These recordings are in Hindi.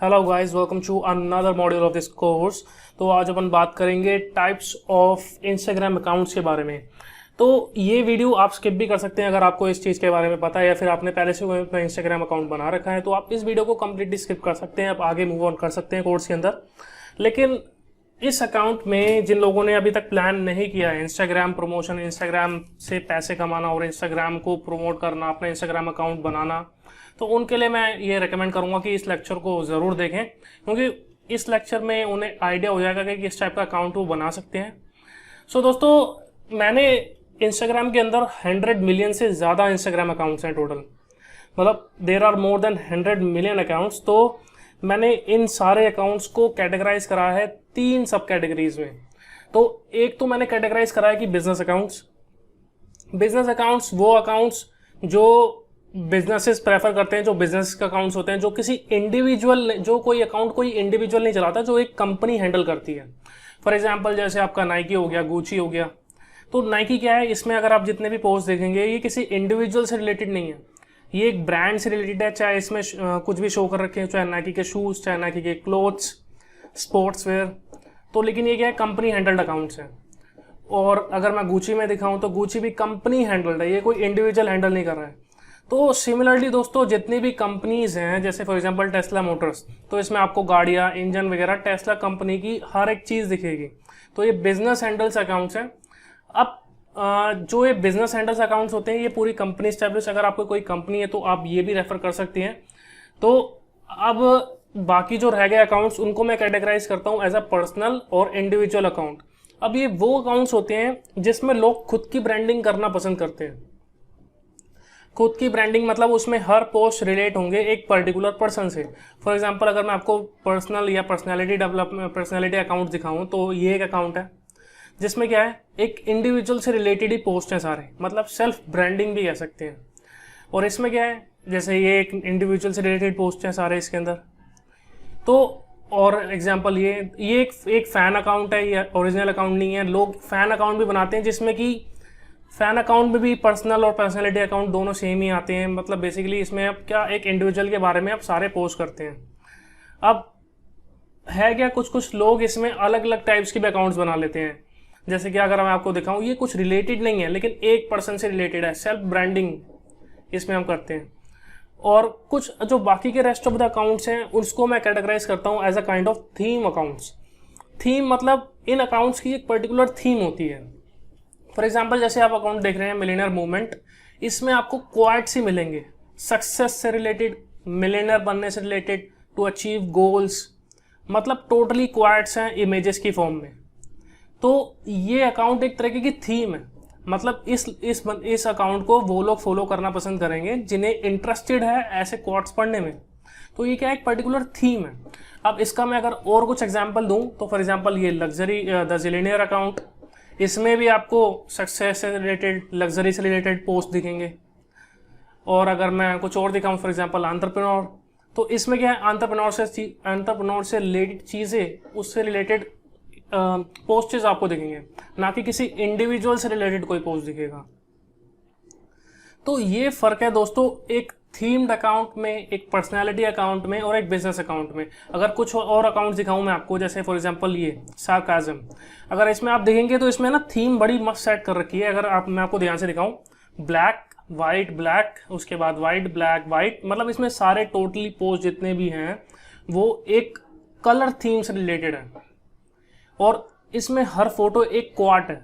Hello guys, welcome to another module of this course. तो आज अपन बात करेंगे टाइप्स ऑफ इंस्टाग्राम अकाउंट्स के बारे में। तो ये वीडियो आप स्किप भी कर सकते हैं अगर आपको इस चीज़ के बारे में पता है या फिर आपने पहले से कोई अपना इंस्टाग्राम अकाउंट बना रखा है, तो आप इस वीडियो को कम्प्लीटली स्किप कर सकते हैं, आप आगे मूव ऑन कर सकते हैं कोर्स के अंदर। लेकिन इस अकाउंट में जिन लोगों ने अभी तक प्लान नहीं किया है इंस्टाग्राम प्रमोशन, इंस्टाग्राम से पैसे कमाना और इंस्टाग्राम को प्रमोट करना, अपना इंस्टाग्राम अकाउंट बनाना, तो उनके लिए मैं ये रेकमेंड करूंगा कि इस लेक्चर को ज़रूर देखें, क्योंकि इस लेक्चर में उन्हें आइडिया हो जाएगा कि किस टाइप का अकाउंट वो बना सकते हैं। सो दोस्तों, मैंने इंस्टाग्राम के अंदर 100 मिलियन से ज़्यादा इंस्टाग्राम अकाउंट्स हैं टोटल, मतलब there are more than 100 million accounts. तो मैंने इन सारे अकाउंट्स को कैटेगराइज करा है 3 सब कैटेगरीज में। तो एक तो मैंने कैटेगराइज करा है कि बिजनेस अकाउंट्स। बिजनेस अकाउंट्स वो अकाउंट्स जो बिजनेसेस प्रेफर करते हैं, जो बिजनेस के अकाउंट्स होते हैं, जो किसी इंडिविजुअल, जो कोई अकाउंट कोई इंडिविजुअल नहीं चलाता, जो एक कंपनी हैंडल करती है। फॉर एग्जांपल जैसे आपका नाइकी हो गया, गुची हो गया। तो नाइकी क्या है, इसमें अगर आप जितने भी पोस्ट देखेंगे ये किसी इंडिविजुअल से रिलेटेड नहीं है, ये एक ब्रांड से रिलेटेड है। चाहे इसमें कुछ भी शो कर रखे हैं, चाहे नाइकी के शूज़, चाहे नाइकी के क्लोथ्स, स्पोर्ट्स वेयर। तो लेकिन ये क्या है, कंपनी हैंडल्ड अकाउंट्स हैं। और अगर मैं गुची में दिखाऊं तो गुची भी कंपनी हैंडल्ड है, ये कोई इंडिविजुअल हैंडल नहीं कर रहा है। तो सिमिलरली दोस्तों, जितनी भी कंपनीज हैं, जैसे फॉर एग्जांपल टेस्ला मोटर्स, तो इसमें आपको गाड़ियाँ, इंजन वगैरह टेस्ला कंपनी की हर एक चीज़ दिखेगी। तो ये बिजनेस हैंडल्स अकाउंट्स हैं। अब जो ये बिजनेस हैंडल्स अकाउंट्स होते हैं, ये पूरी कंपनी स्टैब्लिश, अगर आपको कोई कंपनी है तो आप ये भी रेफर कर सकती हैं। तो अब बाकी जो रह गए अकाउंट्स, उनको मैं कैटेगराइज करता हूँ एज अ पर्सनल और इंडिविजुअल अकाउंट। अब ये वो अकाउंट्स होते हैं जिसमें लोग खुद की ब्रांडिंग करना पसंद करते हैं। खुद की ब्रांडिंग मतलब उसमें हर पोस्ट रिलेट होंगे एक पर्टिकुलर पर्सन से। फॉर एग्जांपल अगर मैं आपको पर्सनल या पर्सनैलिटी अकाउंट दिखाऊं, तो ये एक अकाउंट है जिसमें क्या है, एक इंडिविजुअल से रिलेटेड ही पोस्ट हैं सारे, मतलब सेल्फ ब्रांडिंग भी कह सकते हैं। और इसमें क्या है, जैसे ये एक इंडिविजुअल से रिलेटेड पोस्ट हैं सारे इसके अंदर। तो और एग्जांपल ये एक फ़ैन अकाउंट है, ये ओरिजिनल अकाउंट नहीं है। लोग फ़ैन अकाउंट भी बनाते हैं जिसमें कि फ़ैन अकाउंट में भी पर्सनल और पर्सनैलिटी अकाउंट दोनों सेम ही आते हैं। मतलब बेसिकली इसमें आप क्या, एक इंडिविजुअल के बारे में आप सारे पोस्ट करते हैं। अब है क्या, कुछ लोग इसमें अलग अलग टाइप्स के भी अकाउंट्स बना लेते हैं। जैसे कि अगर मैं आपको दिखाऊं, ये कुछ रिलेटेड नहीं है लेकिन एक पर्सन से रिलेटेड है, सेल्फ ब्रांडिंग इसमें हम करते हैं। और कुछ जो बाकी के रेस्ट ऑफ द अकाउंट्स हैं, उसको मैं कैटेगराइज करता हूं as a kind of theme accounts. Theme मतलब इन अकाउंट्स की एक पर्टिकुलर थीम होती है। फॉर एग्जाम्पल जैसे आप अकाउंट देख रहे हैं मिलियनर मूवमेंट, इसमें आपको क्वाइट्स ही मिलेंगे, सक्सेस से रिलेटेड, मिलियनर बनने से रिलेटेड, टू अचीव गोल्स, मतलब टोटली क्वाइट्स हैं इमेजेस की फॉर्म में। तो ये अकाउंट एक तरीके की थीम है, मतलब इस अकाउंट को वो लोग फॉलो करना पसंद करेंगे जिन्हें इंटरेस्टेड है ऐसे क्वाट्स पढ़ने में। तो ये क्या, एक पर्टिकुलर थीम है। अब इसका मैं अगर और कुछ एग्जांपल दूं, तो फॉर एग्जांपल ये लग्जरी द जिलियनेयर अकाउंट, इसमें भी आपको सक्सेस से रिलेटेड, लग्जरी से रिलेटेड पोस्ट दिखेंगे। और अगर मैं कुछ और दिखाऊं, फॉर एग्जांपल एंटरप्रेन्योर, तो इसमें क्या है, एंटरप्रेन्योर से रिलेटेड चीज़ें, उससे रिलेटेड पोस्टेज आपको दिखेंगे, ना कि किसी इंडिविजुअल से रिलेटेड कोई पोस्ट दिखेगा। तो ये फर्क है दोस्तों, एक थीम्ड अकाउंट में, एक पर्सनालिटी अकाउंट में और एक बिजनेस अकाउंट में। अगर कुछ और अकाउंट दिखाऊं मैं आपको, जैसे फॉर एग्जांपल ये सार्काज़म, अगर इसमें आप देखेंगे तो इसमें ना थीम बड़ी मस्त सेट कर रखी है। अगर मैं आपको ध्यान से दिखाऊं, ब्लैक वाइट ब्लैक, उसके बाद वाइट ब्लैक वाइट, मतलब इसमें सारे टोटली पोस्ट जितने भी हैं वो एक कलर थीम से रिलेटेड है। और इसमें हर फोटो एक क्वाट है।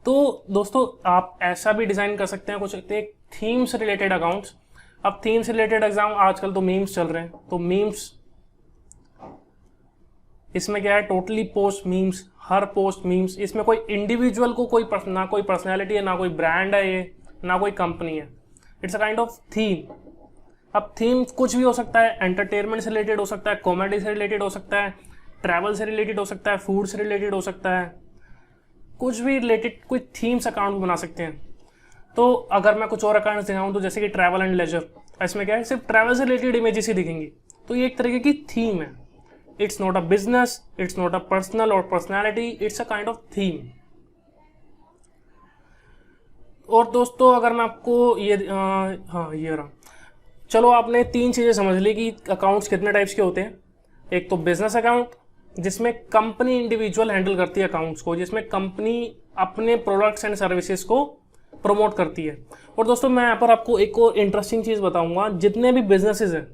तो दोस्तों, आप ऐसा भी डिज़ाइन कर सकते हैं कुछ एक थीम से रिलेटेड अकाउंट्स। अब थीम से रिलेटेड एग्जाम, आजकल तो मीम्स चल रहे हैं, तो मीम्स, इसमें क्या है, टोटली पोस्ट मीम्स, हर पोस्ट मीम्स। इसमें कोई इंडिविजुअल को ना कोई पर्सनैलिटी है, ना कोई ब्रांड है, ये ना कोई कंपनी है। It's a kind of theme. अब थीम कुछ भी हो सकता है, एंटरटेनमेंट से रिलेटेड हो सकता है, कॉमेडी से रिलेटेड हो सकता है, ट्रैवल से रिलेटेड हो सकता है, फूड से रिलेटेड हो सकता है, कुछ भी रिलेटेड कोई थीम्स अकाउंट बना सकते हैं। तो अगर मैं कुछ और अकाउंट्स दिखाऊं, तो जैसे कि ट्रैवल एंड लेजर, इसमें क्या है, सिर्फ ट्रैवल से रिलेटेड इमेजेस ही दिखेंगी। तो ये एक तरीके की थीम है। It's not a business, it's not a personal और personality, it's a kind of theme. और दोस्तों, अगर मैं आपको ये हाँ ये रहा, चलो आपने 3 चीज़ें समझ ली कि अकाउंट्स कितने टाइप्स के होते हैं। एक तो बिजनेस अकाउंट, जिसमें कंपनी इंडिविजुअल हैंडल करती है अकाउंट्स को, जिसमें कंपनी अपने प्रोडक्ट्स एंड सर्विसेज को प्रमोट करती है। और दोस्तों मैं यहाँ पर आपको एक और इंटरेस्टिंग चीज़ बताऊंगा, जितने भी बिजनेसेस हैं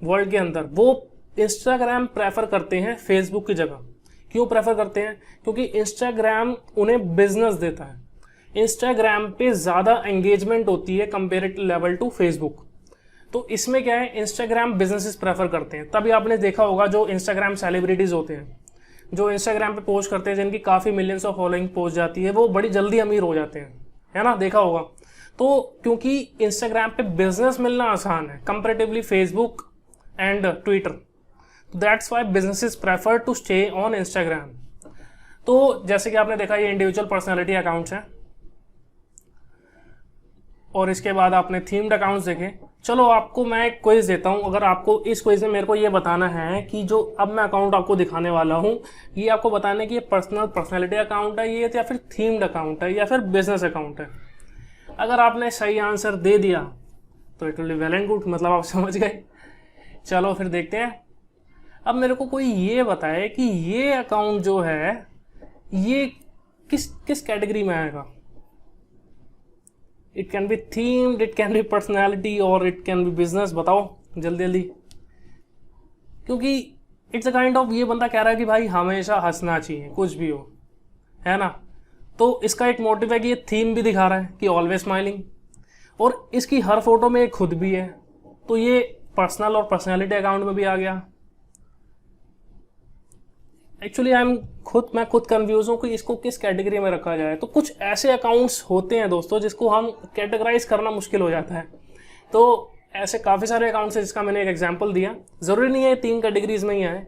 वर्ल्ड के अंदर वो इंस्टाग्राम प्रेफर करते हैं फेसबुक की जगह। क्यों प्रेफर करते हैं? क्योंकि इंस्टाग्राम उन्हें बिजनेस देता है। इंस्टाग्राम पे ज़्यादा एंगेजमेंट होती है कंपेरेटिव लेवल टू फेसबुक। तो इसमें क्या है, इंस्टाग्राम बिजनेसेस प्रेफर करते हैं। तभी आपने देखा होगा जो इंस्टाग्राम सेलिब्रिटीज़ होते हैं, जो इंस्टाग्राम पे पोस्ट करते हैं, जिनकी काफ़ी मिलियंस ऑफ फॉलोइंग पहुंच जाती है, वो बड़ी जल्दी अमीर हो जाते हैं, है ना, देखा होगा। तो क्योंकि इंस्टाग्राम पे बिजनेस मिलना आसान है comparatively Facebook and Twitter, that's why businesses prefer to stay on Instagram. तो जैसे कि आपने देखा ये इंडिविजुअल पर्सनैलिटी अकाउंट्स हैं, और इसके बाद आपने थीम्ड अकाउंट्स देखे। चलो आपको मैं एक क्विज देता हूं। अगर आपको इस क्विज में मेरे को ये बताना है कि जो अब मैं अकाउंट आपको दिखाने वाला हूं, ये आपको बताना है कि ये पर्सनैलिटी अकाउंट है ये, या फिर थीम्ड अकाउंट है, या फिर बिजनेस अकाउंट है। अगर आपने सही आंसर दे दिया तो it will be well and good, मतलब आप समझ गए। चलो फिर देखते हैं। अब मेरे को कोई ये बताए कि ये अकाउंट जो है ये किस कैटेगरी में आएगा। It can be themed, it can be personality, और इट कैन बी बिजनेस। बताओ जल्दी जल्दी, क्योंकि इट्स अ काइंड ऑफ, ये बंदा कह रहा है कि भाई हमेशा हंसना चाहिए कुछ भी हो, है ना। तो इसका एक मोटिव है कि ये थीम भी दिखा रहा है कि ऑलवेज स्माइलिंग, और इसकी हर फोटो में एक खुद भी है। तो ये पर्सनल और पर्सनैलिटी अकाउंट में भी आ गया। एक्चुअली मैं खुद कंफ्यूज हूँ कि इसको किस कैटेगरी में रखा जाए। तो कुछ ऐसे अकाउंट्स होते हैं दोस्तों जिसको हम कैटेगराइज करना मुश्किल हो जाता है। तो ऐसे काफ़ी सारे अकाउंट्स हैं जिसका मैंने एक एग्जांपल दिया। ज़रूरी नहीं है 3 कैटेगरीज में ही आए,